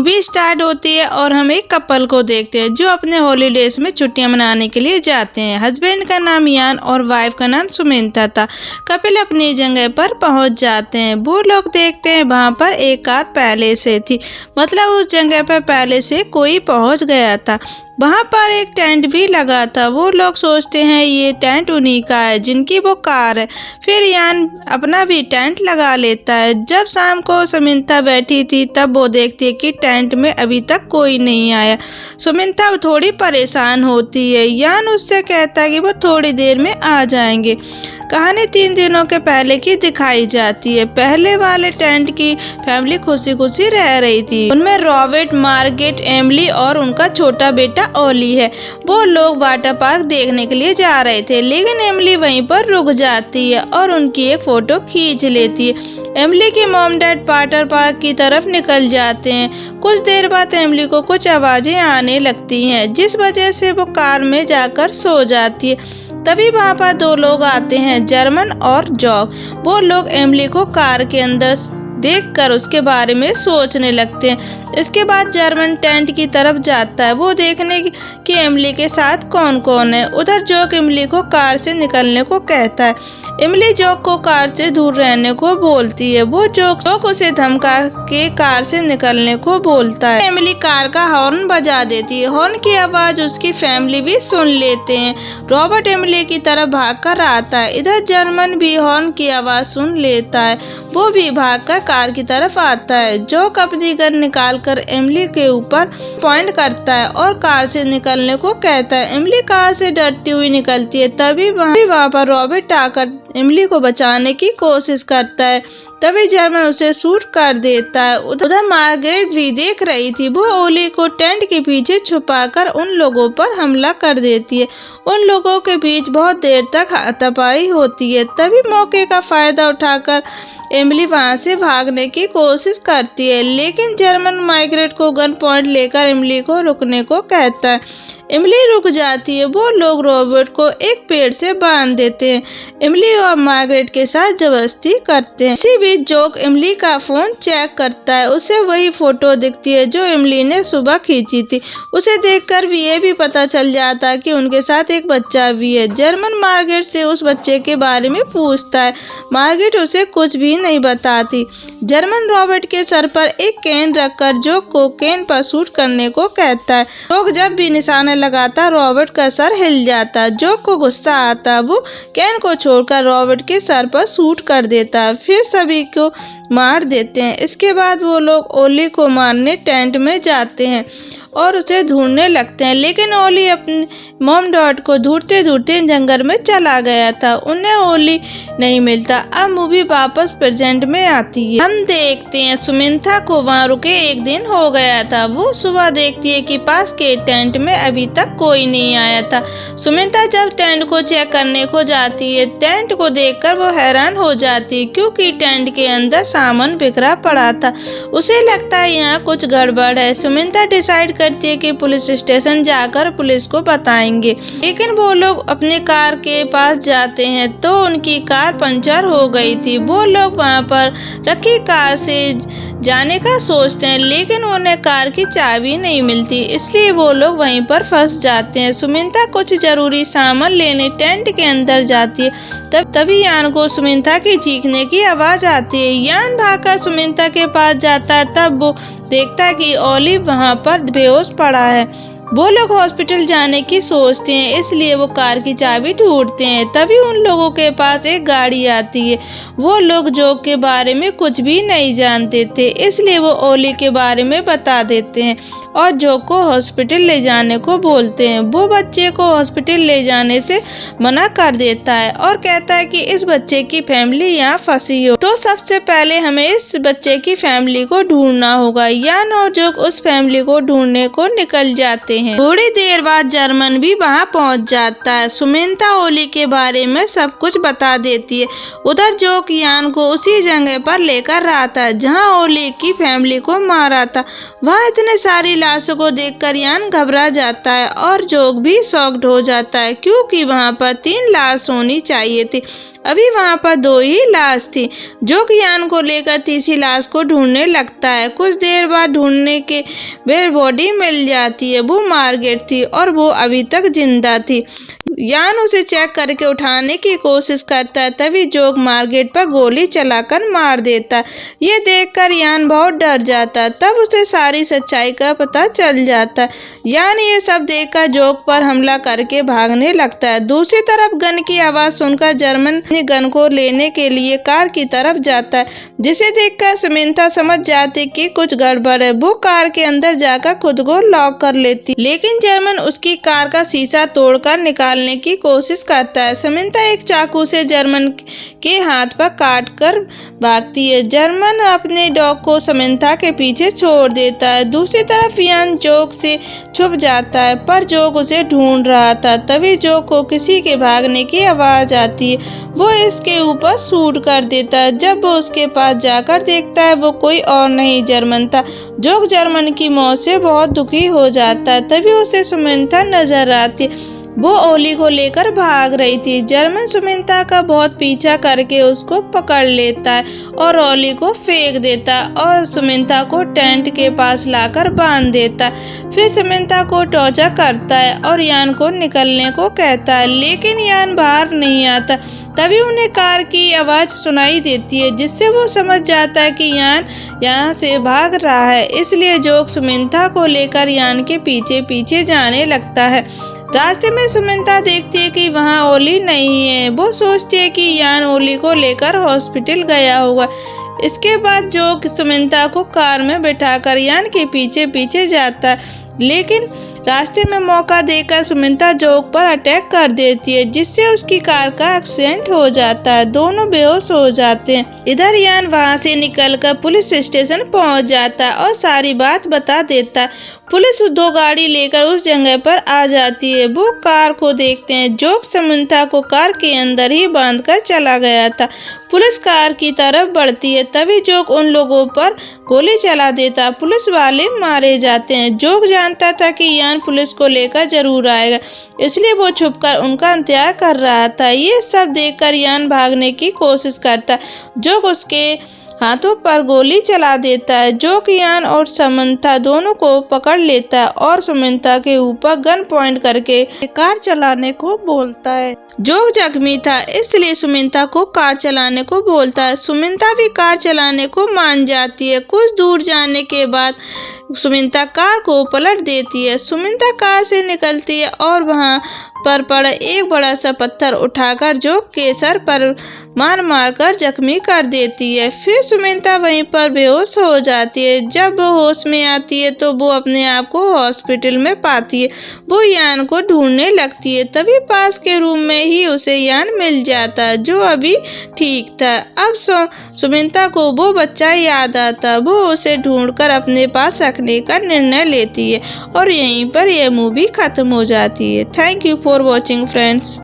Movie start होती है और हम एक कपल को देखते हैं जो अपने हॉलीडेज में छुट्टियां मनाने के लिए जाते हैं। हस्बैंड का नाम यान और वाइफ का नाम सुमिंता था। कपिल अपनी जगह पर पहुंच जाते हैं। वो लोग देखते हैं वहां पर एक कार पहले से थी, मतलब उस जगह पर पहले से कोई पहुंच गया था। वहां पर एक टेंट भी लगा था। वो लोग सोचते हैं ये टेंट उन्हीं का है जिनकी वो कार है। फिर यान अपना भी टेंट लगा लेता है। जब शाम को सुमिंता बैठी थी तब वो देखती है कि टेंट में अभी तक कोई नहीं आया। सुमिंता थोड़ी परेशान होती है। यान उससे कहता है कि वो थोड़ी देर में आ जाएंगे। कहानी 3 दिनों के पहले की दिखाई जाती है। पहले वाले टेंट की फैमिली खुशी खुशी रह रही थी। उनमें रॉबर्ट, मार्गरेट, एमिली और उनका छोटा बेटा ओली है। वो लोग वाटर पार्क देखने के लिए जा रहे थे, लेकिन एमिली वहीं पर रुक जाती है और उनकी एक फोटो खींच लेती है। एमिली के मॉम डैड वाटर पार्क की तरफ निकल जाते हैं। कुछ देर बाद एमिली को कुछ आवाजें आने लगती हैं, जिस वजह से वो कार में जाकर सो जाती है। तभी वहां पर 2 लोग आते हैं, जर्मन और जॉक। वो लोग एमिली को कार के अंदर देखकर उसके बारे में सोचने लगते हैं। इसके बाद जर्मन टेंट की तरफ जाता है, वो देखने कि एमिली के साथ कौन कौन है। उधर जॉक एमिली को कार से निकलने को कहता है। एमिली जॉक को कार से दूर रहने को बोलती है। वो जॉक उसे धमका के कार से निकलने को बोलता है। एमिली कार का हॉर्न बजा देती है। हॉर्न की आवाज उसकी फैमिली भी सुन लेते हैं। रॉबर्ट एमिली की तरफ भागकर आता है। इधर जर्मन भी हॉर्न की आवाज सुन लेता है। वो भी भागकर कार की तरफ आता है। जॉक अपनी गन निकालकर एमिली के ऊपर पॉइंट करता है और कार से निकलने को कहता है। एमिली कार से डरती हुई निकलती है। तभी वहाँ पर रॉबर्ट आकर एमिली को बचाने की कोशिश करता है। तभी जर्मन उसे शूट कर देता है। उधर मार्गरेट भी देख रही थी। वो ओली को टेंट के पीछे छुपाकर उन लोगों पर हमला कर देती है। उन लोगों के बीच बहुत देर तक हाथापाई होती है। तभी मौके का फायदा उठाकर एमिली वहां से भागने की कोशिश करती है, लेकिन जर्मन मार्गरेट को गन पॉइंट लेकर एमिली को रुकने को कहता है। एमिली रुक जाती है। वो लोग रॉबर्ट को एक पेड़ से बांध देते हैं। एमिली और मार्गरेट के साथ जबरदस्ती करते हैं। इसी बीच जॉक एमिली का फोन चेक करता है। उसे वही फोटो दिखती है जो एमिली ने सुबह खींची थी। उसे देखकर भी ये भी पता चल जाता है कि उनके साथ एक बच्चा भी है। जर्मन मार्गरेट से उस बच्चे के बारे में पूछता है। मार्गरेट उसे कुछ भी नहीं बताती। जर्मन रॉबर्ट के सर पर एक कैन रखकर जॉक को कैन पर शूट करने को कहता है। जॉक जब भी निशाना लगाता रॉबर्ट का सर हिल जाता। जॉक को गुस्सा आता। वो कैन को छोड़कर रॉबर्ट के सर पर शूट कर देता है। फिर सभी को मार देते हैं। इसके बाद वो लोग ओली को मारने टेंट में जाते हैं और उसे ढूंढने लगते हैं, लेकिन ओली अपने मॉम डैड को ढूंढते ढूंढते जंगल में चला गया था। उन्हें ओली नहीं मिलता। अब मूवी वापस प्रेजेंट में आती है। हम देखते हैं सुमिंता को वहाँ रुके 1 दिन हो गया था। वो सुबह देखती है कि पास के टेंट में अभी तक कोई नहीं आया था। सुमिंता जब टेंट को चेक करने को जाती है, टेंट को देखकर वो हैरान हो जाती है, क्योंकि टेंट के अंदर सामान बिखरा पड़ा था। उसे लगता है यहाँ कुछ गड़बड़ है। सुमिंता डिसाइड करती है कि पुलिस स्टेशन जाकर पुलिस को बताएंगे, लेकिन वो लोग अपने कार के पास जाते हैं तो उनकी कार पंचर हो गई थी। वो लोग वहां पर रखी कार से जाने का सोचते हैं, लेकिन उन्हें कार की चाबी नहीं मिलती, इसलिए वो लोग वहीं पर फंस जाते हैं। सुमिंता कुछ जरूरी सामान लेने टेंट के अंदर जाती है। तभी यान को सुमिंता की चीखने की आवाज आती है। यान भागकर सुमिंता के पास जाता है। तब वो देखता है कि ओली वहां पर बेहोश पड़ा है। वो लोग हॉस्पिटल जाने की सोचते हैं, इसलिए वो कार की चाबी ढूंढते हैं। तभी उन लोगों के पास एक गाड़ी आती है। वो लोग जॉक के बारे में कुछ भी नहीं जानते थे, इसलिए वो ओली के बारे में बता देते हैं और जॉक को हॉस्पिटल ले जाने को बोलते हैं। वो बच्चे को हॉस्पिटल ले जाने से मना कर देता है और कहता है कि इस बच्चे की फैमिली यहाँ फंसी हो, तो सबसे पहले हमें इस बच्चे की फैमिली को ढूंढना होगा। यान और जॉक उस फैमिली को ढूंढने को निकल जाते हैं। हैं। थोड़ी देर बाद जर्मन भी वहाँ पहुँच जाता है। सुमित्रा ओली के बारे में सब कुछ बता देती है। उधर जोक यान को उसी जगह पर लेकर आता है जहाँ ओली की फैमिली को मारा था। वहाँ इतने सारी लाशों को देखकर यान घबरा जाता है और जोक भी शॉक्ड हो जाता है, क्योंकि वहाँ पर 3 लाश होनी चाहिए थी। अभी वहाँ पर 2 ही लाश थी। जोक यान को लेकर तीसरी लाश को ढूंढने लगता है। कुछ देर बाद ढूंढने के वे बॉडी मिल जाती है। वो मार्गरेट थी और वो अभी तक जिंदा थी। यान उसे चेक करके उठाने की कोशिश करता है, तभी जोक मार्गरेट पर गोली चलाकर मार देता है। ये देखकर यान बहुत डर जाता है। तब उसे सारी सच्चाई का पता चल जाता है। यान ये सब देखकर जोक पर हमला करके भागने लगता है। दूसरी तरफ गन की आवाज सुनकर जर्मन अपनी गन को लेने के लिए कार की तरफ जाता है, जिसे देखकर सुमित्रा समझ जाती कि कुछ गड़बड़ है। वो कार के अंदर जाकर खुद को लॉक कर लेती, लेकिन जर्मन उसकी कार का शीशा तोड़कर निकालने की कोशिश करता है। सुमित्रा एक चाकू से जर्मन के हाथ पर काट कर भागती है। जर्मन अपने डॉग को सुमित्रा के पीछे छोड़ देता है। दूसरी तरफ यान जोक से छुप जाता है, पर जोक उसे ढूंढ रहा था। तभी जोक को किसी के भागने की आवाज आती है। वो इसके ऊपर शूट कर देता है। जब वो उसके पास जाकर देखता है, वो कोई और नहीं जर्मन था। जोक जर्मन की मौत से बहुत दुखी हो जाता है। तभी उसे सुमित्रा नजर आती है। वो ओली को लेकर भाग रही थी। जर्मन सुमित्रा का बहुत पीछा करके उसको पकड़ लेता है और ओली को फेंक देता है और सुमित्रा को टेंट के पास लाकर बांध देता है। फिर सुमित्रा को टॉर्चर करता है और यान को निकलने को कहता है, लेकिन यान बाहर नहीं आता। तभी उन्हें कार की आवाज सुनाई देती है, जिससे वो समझ जाता है कि यान यहाँ से भाग रहा है। इसलिए जोक सुमित्रा को लेकर यान के पीछे पीछे जाने लगता है। रास्ते में सुमित्रा देखती है कि वहाँ ओली नहीं है। वो सोचती है कि यान ओली को लेकर हॉस्पिटल गया होगा। इसके बाद जोक सुमित्रा को कार में बैठाकर यान के पीछे पीछे जाता है, लेकिन रास्ते में मौका देकर सुमित्रा जोक पर अटैक कर देती है, जिससे उसकी कार का एक्सीडेंट हो जाता है। दोनों बेहोश हो जाते हैं। इधर यान वहां से निकलकर पुलिस स्टेशन पहुंच जाता है और सारी बात बता देता है। पुलिस 2 गाड़ी लेकर उस जगह पर आ जाती है। वो कार को देखते हैं। जोक सुमित्रा को कार के अंदर ही बांधकर चला गया था। पुलिस कार की तरफ बढ़ती है, तभी जोक उन लोगों पर गोली चला देता। पुलिस वाले मारे जाते हैं। जोक जानता था कि यान पुलिस को लेकर जरूर आएगा, इसलिए वो छुपकर उनका इंतजार कर रहा था। ये सब देखकर यान भागने की कोशिश करता। जोक उसके हाथों पर गोली चला देता है। जोक यान और सुमित्रा दोनों को पकड़ लेता है और सुमित्रा के ऊपर गन पॉइंट करके कार चलाने को बोलता है। जोक जख्मी था, इसलिए सुमित्रा को कार चलाने को बोलता है। सुमित्रा भी कार चलाने को मान जाती है। कुछ दूर जाने के बाद सुमित्रा कार को पलट देती है। सुमित्रा कार से निकलती है और वहां पर पड़ा एक बड़ा सा पत्थर उठाकर जोक के सर पर मार मार कर जख्मी कर देती है। फिर सुमित्रा वहीं पर बेहोश हो जाती है। जब वो होश में आती है तो वो अपने आप को हॉस्पिटल में पाती है। वो यान को ढूंढने लगती है। तभी पास के रूम में ही उसे यान मिल जाता है, जो अभी ठीक था। अब सुमित्रा को वो बच्चा याद आता। वो उसे ढूंढकर अपने पास रखने का निर्णय लेती है और यहीं पर यह मूवी खत्म हो जाती है। Thank you for watching friends.